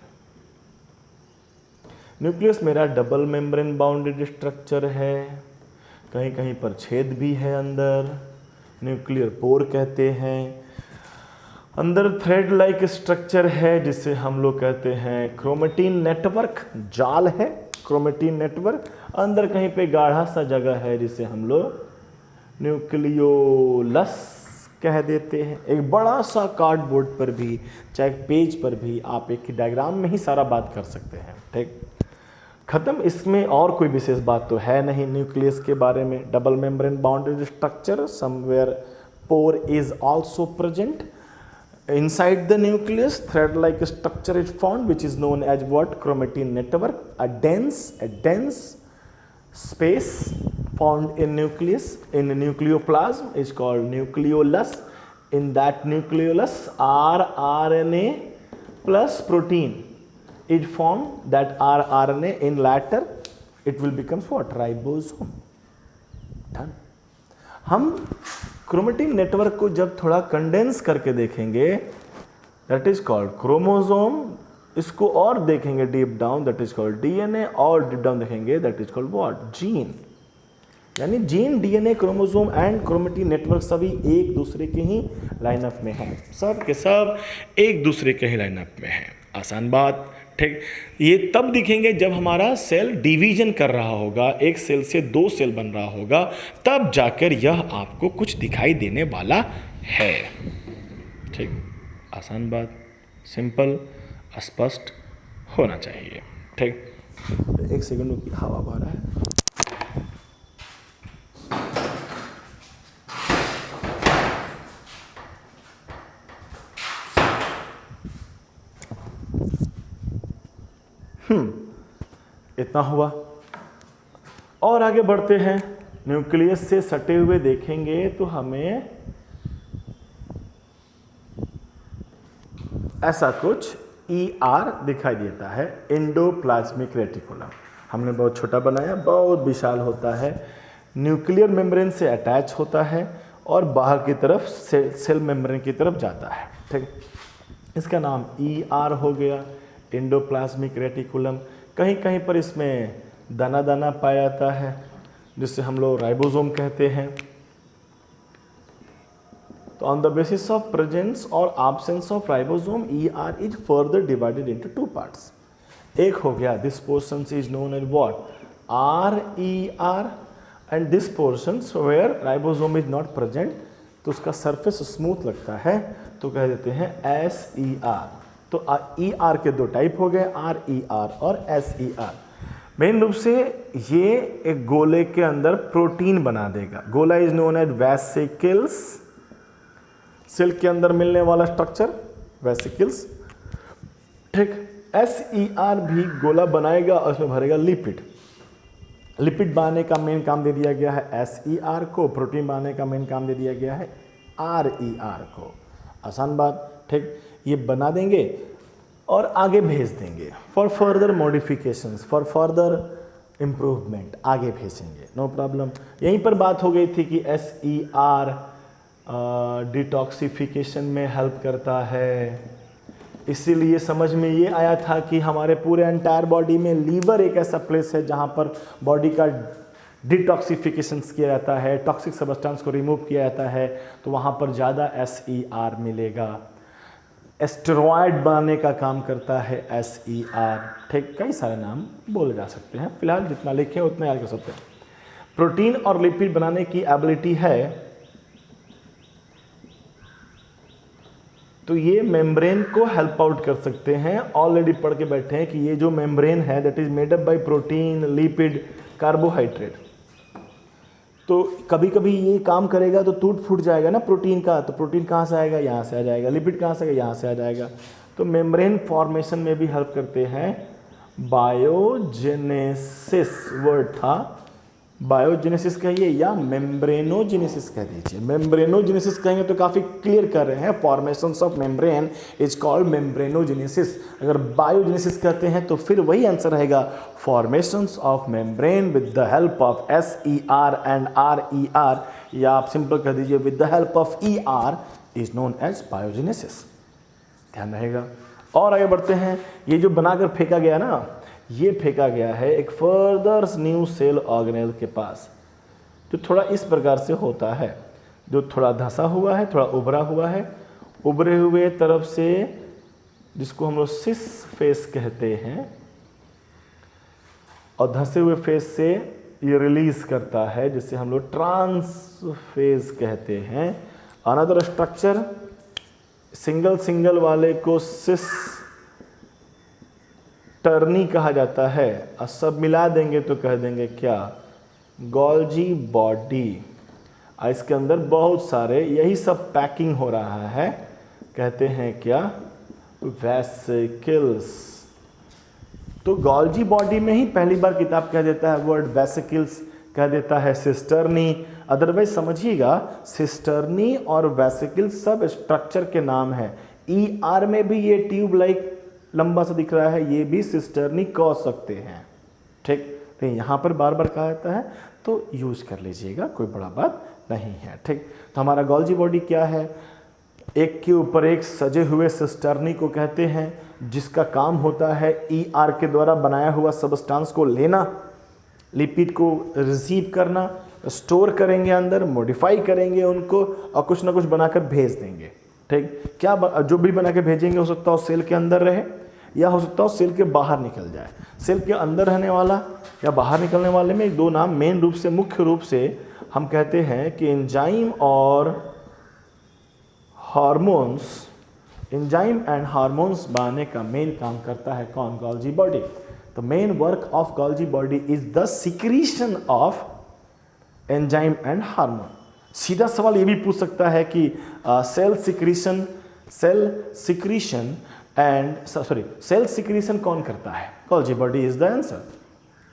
न्यूक्लियस मेरा डबल मेम्ब्रेन बाउंडेड स्ट्रक्चर है, कहीं कहीं पर छेद भी है अंदर, न्यूक्लियर पोर कहते हैं। अंदर थ्रेड लाइक स्ट्रक्चर है जिसे हम लोग कहते हैं क्रोमेटिन नेटवर्क, जाल है क्रोमेटिन नेटवर्क। अंदर कहीं पे गाढ़ा सा जगह है जिसे हम लोग न्यूक्लियोलस कह देते हैं। एक बड़ा सा कार्डबोर्ड पर भी, चाहे पेज पर भी, आप एक डायग्राम में ही सारा बात कर सकते हैं। ठीक, खत्म। इसमें और कोई विशेष बात तो है नहीं न्यूक्लियस के बारे में। Double membrane bounded structure, somewhere pour is also present inside the nucleus. Thread like structure is found which is known as what, chromatin network. A dense space found in nucleus, in nucleoplasm, is called nucleolus. In that nucleolus rRNA plus protein is formed. That rRNA in later it will becomes what, ribosome. Done. हम chromatin network को जब थोड़ा condense करके देखेंगे, that is called chromosome. इसको और देखेंगे deep down, that is called DNA. और डीप डाउन देखेंगे, that is called what, gene. यानी gene, DNA, chromosome and chromatin network सभी एक दूसरे के ही लाइनअप में हैं। सब के सब एक दूसरे के ही लाइनअप में हैं। आसान बात। ठीक, ये तब दिखेंगे जब हमारा सेल डिवीजन कर रहा होगा, एक सेल से दो सेल बन रहा होगा, तब जाकर यह आपको कुछ दिखाई देने वाला है। ठीक, आसान बात, सिंपल, स्पष्ट होना चाहिए। ठीक, एक सेकंड की हवा बह रहा है। इतना हुआ। और आगे बढ़ते हैं। न्यूक्लियस से सटे हुए देखेंगे तो हमें ऐसा कुछ ER दिखाई देता है, एंडोप्लाज्मिक रेटिकुलम। हमने बहुत छोटा बनाया, बहुत विशाल होता है, न्यूक्लियर मेम्ब्रेन से अटैच होता है और बाहर की तरफ सेल मेम्ब्रेन की तरफ जाता है। ठीक, इसका नाम ER हो गया, एंडोप्लाज्मिक रेटिकुलम। कहीं कहीं पर इसमें दाना दाना पाया जाता है जिससे हम लोग राइबोसोम कहते हैं। तो on the basis of presence और absence of ribosome, ER is further divided into two parts. एक हो गया, this portion is known as what, RER and this portion where ribosome is not present, तो उसका surface smooth लगता है तो कह देते हैं SER। तो ER के दो टाइप हो गए, RER और SER। मेन रूप से ये एक गोले के अंदर प्रोटीन बना देगा। गोला is known as vesicles, cell के अंदर मिलने वाला स्ट्रक्चर वेसिकल्स, ठीक। SER भी गोला बनाएगा और उसमें भरेगा लिपिड। लिपिड बनाने का मेन काम दे दिया गया है SER को, प्रोटीन बनाने का मेन काम दे दिया गया है RER को। आसान बात, ठीक। ये बना देंगे और आगे भेज देंगे for further modifications, for further improvement, आगे भेजेंगे, नो प्रॉब्लम। यहीं पर बात हो गई थी कि SER डिटॉक्सिफिकेशन में हेल्प करता है, इसीलिए समझ में ये आया था कि हमारे पूरे एंटायर बॉडी में लीवर एक ऐसा प्लेस है जहाँ पर बॉडी का डिटॉक्सिफिकेशन किया जाता है, टॉक्सिक सब्सटेंस को रिमूव किया जाता है, तो वहाँ पर ज़्यादा SER मिलेगा। एस्टेरॉयड बनाने का काम करता है SER, ठीक। कई सारे नाम बोले जा सकते हैं, फिलहाल जितना लिखे उतना याद कर सकते हैं। प्रोटीन और लिपिड बनाने की एबिलिटी है, तो ये मेम्ब्रेन को हेल्प आउट कर सकते हैं। ऑलरेडी पढ़ के बैठे हैं कि ये जो मेम्ब्रेन है that is made up bye protein, lipid, carbohydrate. तो कभी कभी ये काम करेगा तो टूट फूट जाएगा ना प्रोटीन का, तो प्रोटीन कहाँ से आएगा, यहाँ से आ जाएगा। लिपिड कहाँ से आएगा, यहाँ से आ जाएगा। तो मेम्ब्रेन फॉर्मेशन में भी हेल्प करते हैं। बायोजेनेसिस वर्ड था, बायोजेनेसिस कहिए या मेम्ब्रेनोजेनेसिस कह दीजिए। मेम्ब्रेनोजेनेसिस कहेंगे तो काफ़ी क्लियर कर रहे हैं, formations of membrane is called membranogenesis. अगर बायोजेनेसिस कहते हैं तो फिर वही आंसर रहेगा, formations of membrane with the help of SER and RER, या आप सिंपल कह दीजिए with the help of ER is known as biogenesis. ध्यान रहेगा। और आगे बढ़ते हैं। ये जो बनाकर फेंका गया ना, ये फेंका गया है एक फर्दर न्यू सेल ऑर्गेनेल के पास, जो थोड़ा इस प्रकार से होता है, जो थोड़ा धंसा हुआ है, थोड़ा उभरा हुआ है। उभरे हुए तरफ से, जिसको हम लोग सिस फेस कहते हैं, और धंसे हुए फेस से ये रिलीज करता है, जिसे हम लोग ट्रांस फेज कहते हैं। अनदर स्ट्रक्चर, सिंगल सिंगल वाले को सिस टर्नी कहा जाता है, और सब मिला देंगे तो कह देंगे क्या, गोल्जी बॉडी। इसके अंदर बहुत सारे यही सब पैकिंग हो रहा है, कहते हैं क्या, वेसिकल्स। तो गोल्जी बॉडी में ही पहली बार किताब कह देता है वर्ड वेसिकल्स, कह देता है सिस्टर्नी। अदरवाइज समझिएगा, सिस्टर्नी और वेसिकल्स सब स्ट्रक्चर के नाम है। ER में भी ये ट्यूब लाइक लंबा सा दिख रहा है, ये भी सिस्टर्नी कह सकते हैं, ठीक। तो यहाँ पर बार बार कहा जाता है तो यूज कर लीजिएगा, कोई बड़ा बात नहीं है, ठीक। तो हमारा गोल्जी बॉडी क्या है, एक के ऊपर एक सजे हुए सिस्टर्नी को कहते हैं, जिसका काम होता है ER के द्वारा बनाया हुआ सबस्टांस को लेना, लिपिड को रिसीव करना, स्टोर करेंगे अंदर, मॉडिफाई करेंगे उनको और कुछ ना कुछ बनाकर भेज देंगे, ठीक। क्या जो भी बना के भेजेंगे हो सकता है सेल के अंदर रहे या हो सकता है सेल के बाहर निकल जाए। सेल के अंदर रहने वाला या बाहर निकलने वाले में दो नाम मेन रूप से, मुख्य रूप से हम कहते हैं कि एंजाइम और हार्मोन्स। एंजाइम एंड हार्मोन्स बनाने का मेन काम करता है कौन, गोल्जी बॉडी। तो main work of Golgi body is the secretion of enzyme and hormone. सीधा सवाल ये भी पूछ सकता है कि सेल सिक्रीशन कौन करता है, Golgi body is the answer.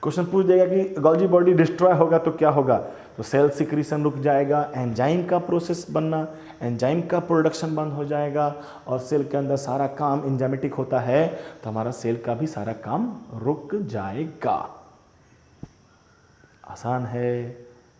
Question पूछ देगा कि गोल्जी बॉडी डिस्ट्रॉय होगा तो क्या होगा, तो सेल सिक्रीशन रुक जाएगा, एंजाइम का प्रोसेस बनना, एंजाइम का प्रोडक्शन बंद हो जाएगा, और सेल के अंदर सारा काम एंजाइमेटिक होता है तो हमारा सेल का भी सारा काम रुक जाएगा। आसान है,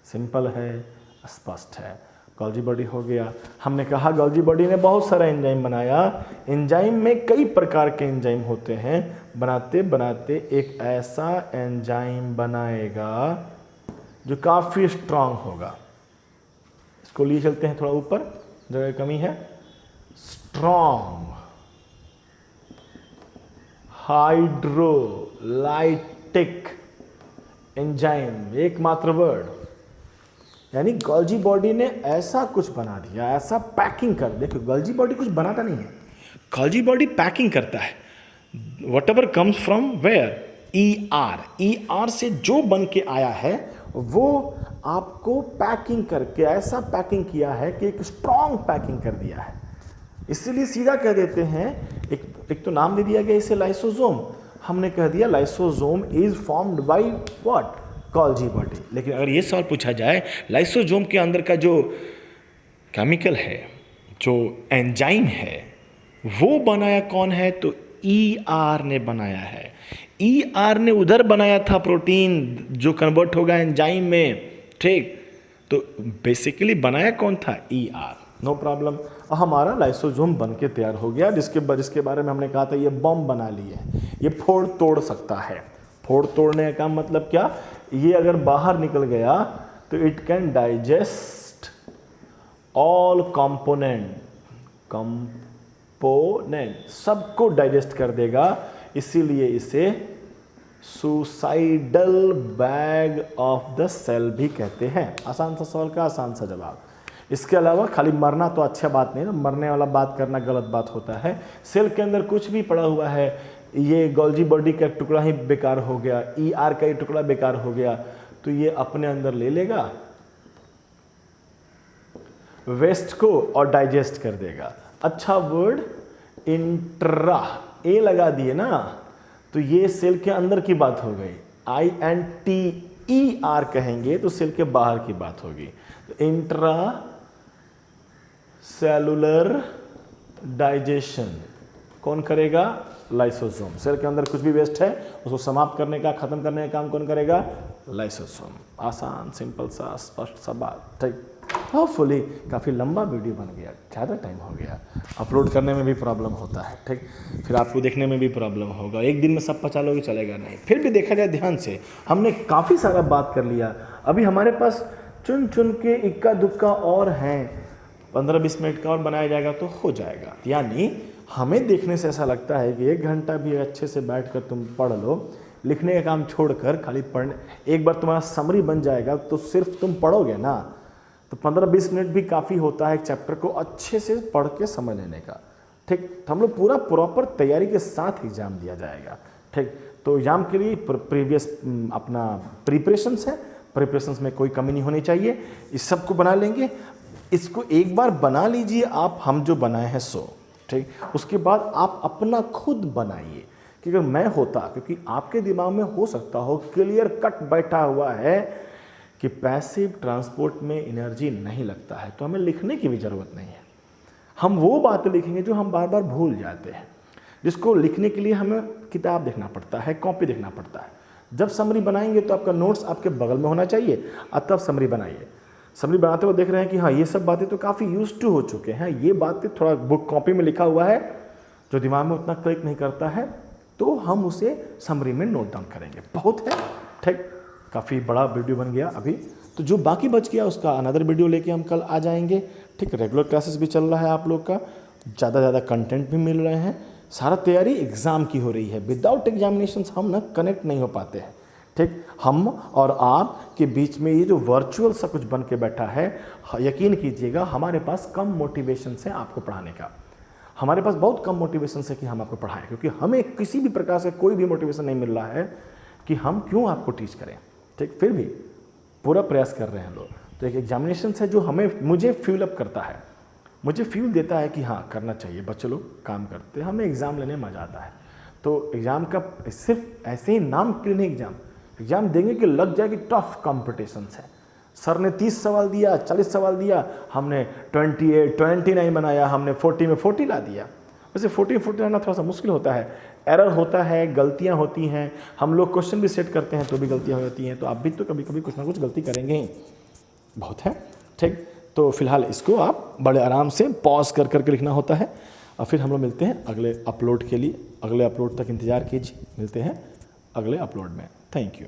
सिंपल है, स्पष्ट है। गोल्जी बॉडी हो गया। हमने कहा गोल्जी बॉडी ने बहुत सारा एंजाइम बनाया। एंजाइम में कई प्रकार के एंजाइम होते हैं, बनाते बनाते एक ऐसा एंजाइम बनाएगा जो काफ़ी स्ट्रांग होगा। इसको लिए चलते हैं थोड़ा ऊपर, जगह कमी है। स्ट्रांग हाइड्रोलाइटिक एंजाइम, एकमात्र वर्ड। यानी गोल्जी बॉडी ने ऐसा कुछ बना दिया, ऐसा पैकिंग कर, देखो गोल्जी बॉडी कुछ बनाता नहीं है, गोल्जी बॉडी पैकिंग करता है। Whatever comes from where, ER से जो बन के आया है वो आपको पैकिंग करके ऐसा पैकिंग किया है कि एक स्ट्रॉन्ग पैकिंग कर दिया है। इसीलिए सीधा कह देते हैं, एक तो नाम दे दिया गया इसे लाइसोसोम, हमने कह दिया lysosome is formed by what, Golgi body. लेकिन अगर ये सवाल पूछा जाए लाइसोसोम के अंदर का जो केमिकल है, जो एंजाइम है, वो बनाया कौन है, तो ER ने बनाया है। ER ने उधर बनाया था प्रोटीन जो कन्वर्ट होगा एंजाइम में, ठीक। तो बेसिकली बनाया कौन था, ER, नो प्रॉब्लम। और हमारा लाइसोसोम बन के तैयार हो गया, जिसके बारे में हमने कहा था ये बम बना लिए, ये फोड़ तोड़ सकता है। फोड़ तोड़ने का मतलब क्या, ये अगर बाहर निकल गया तो it can digest all component, सबको डाइजेस्ट कर देगा। इसीलिए इसे suicidal bag of the cell भी कहते हैं। आसान सा सवाल का आसान सा जवाब। इसके अलावा खाली मरना तो अच्छा बात नहीं ना, मरने वाला बात करना गलत बात होता है। सेल के अंदर कुछ भी पड़ा हुआ है, ये गोल्जी बॉडी का टुकड़ा ही बेकार हो गया, ER का ही टुकड़ा बेकार हो गया, तो ये अपने अंदर ले लेगा वेस्ट को और डाइजेस्ट कर देगा। अच्छा वर्ड इंट्रा, ए लगा दिए ना, तो ये सेल के अंदर की बात हो गई। INTER कहेंगे तो सेल के बाहर की बात होगी। तो इंट्रा सेलुलर डाइजेशन कौन करेगा, लाइसोसोम। सेल के अंदर कुछ भी वेस्ट है उसको समाप्त करने का, खत्म करने का काम कौन करेगा, लाइसोसोम। आसान, सिंपल सा, स्पष्ट सा बात, ठीक। होपफुली काफ़ी लंबा वीडियो बन गया, ज़्यादा टाइम हो गया, अपलोड करने में भी प्रॉब्लम होता है, ठीक। फिर आपको देखने में भी प्रॉब्लम होगा, एक दिन में सब पचा लोगे चलेगा नहीं। फिर भी देखा जाए ध्यान से, हमने काफ़ी सारा बात कर लिया। अभी हमारे पास चुन चुन के इक्का दुक्का और हैं, 15-20 मिनट का और बनाया जाएगा तो हो जाएगा। यानी हमें देखने से ऐसा लगता है कि 1 घंटा भी अच्छे से बैठ कर तुम पढ़ लो, लिखने का काम छोड़कर खाली पढ़ने, एक बार तुम्हारा समरी बन जाएगा तो सिर्फ तुम पढ़ोगे ना, तो 15-20 मिनट भी काफ़ी होता है एक चैप्टर को अच्छे से पढ़ के समझ लेने का, ठीक। तो हम लोग पूरा प्रॉपर तैयारी के साथ एग्ज़ाम दिया जाएगा, ठीक। तो एग्ज़ाम के लिए प्रीवियस अपना प्रिपरेशंस है, प्रिपरेशंस में कोई कमी नहीं होनी चाहिए, इस सब को बना लेंगे। इसको एक बार बना लीजिए आप, हम जो बनाए हैं सो, ठीक। उसके बाद आप अपना खुद बनाइए, कि अगर मैं होता, क्योंकि आपके दिमाग में हो सकता हो क्लियर कट बैठा हुआ है कि पैसिव ट्रांसपोर्ट में एनर्जी नहीं लगता है, तो हमें लिखने की भी ज़रूरत नहीं है। हम वो बातें लिखेंगे जो हम बार बार भूल जाते हैं, जिसको लिखने के लिए हमें किताब देखना पड़ता है, कॉपी देखना पड़ता है। जब समरी बनाएंगे तो आपका नोट्स आपके बगल में होना चाहिए, और तब समरी बनाइए। समरी बनाते हुए देख रहे हैं कि हाँ ये सब बातें तो काफ़ी यूज्ड टू हो चुके हैं, ये बातें थोड़ा बुक कॉपी में लिखा हुआ है जो दिमाग में उतना क्लिक नहीं करता है, तो हम उसे समरी में नोट डाउन करेंगे। बहुत है, ठीक। काफ़ी बड़ा वीडियो बन गया अभी, तो जो बाकी बच गया उसका अनदर वीडियो लेके हम कल आ जाएंगे, ठीक। रेगुलर क्लासेस भी चल रहा है आप लोग का, ज़्यादा कंटेंट भी मिल रहे हैं, सारा तैयारी एग्ज़ाम की हो रही है। विदाउट एग्जामिनेशंस हम ना कनेक्ट नहीं हो पाते हैं, ठीक। हम और आप के बीच में ये जो वर्चुअल सा कुछ बन के बैठा है, यकीन कीजिएगा हमारे पास कम मोटिवेशन है आपको पढ़ाने का, हमारे पास बहुत कम मोटिवेशन है कि हम आपको पढ़ाएं, क्योंकि हमें किसी भी प्रकार से कोई भी मोटिवेशन नहीं मिल रहा है कि हम क्यों आपको टीच करें, ठीक। फिर भी पूरा प्रयास कर रहे हैं लोग। तो एक एग्जामिनेशन है जो मुझे फ्यूल अप करता है, मुझे फ्यूल देता है कि हाँ करना चाहिए, बच्चे लोग काम करते हैं, हमें एग्ज़ाम लेने में मज़ा आता है। तो एग्ज़ाम का सिर्फ ऐसे ही नाम के लिए नहीं, एग्ज़ाम देंगे कि लग जाएगी, टफ कॉम्पिटिशन है। सर ने 30 सवाल दिया, 40 सवाल दिया, हमने 28, 29 बनाया, हमने 40 में 40 ला दिया। वैसे 40 में 40 लाना थोड़ा सा मुश्किल होता है, एरर होता है, गलतियां होती हैं, हम लोग क्वेश्चन भी सेट करते हैं तो भी गलतियां होती हैं, तो आप भी तो कभी कभी कुछ ना कुछ गलती करेंगे ही, बहुत है, ठीक। तो फिलहाल इसको आप बड़े आराम से पॉज कर करके लिखना होता है, और फिर हम लोग मिलते हैं अगले अपलोड के लिए। अगले अपलोड तक इंतज़ार कीजिए, मिलते हैं अगले अपलोड में। Thank you.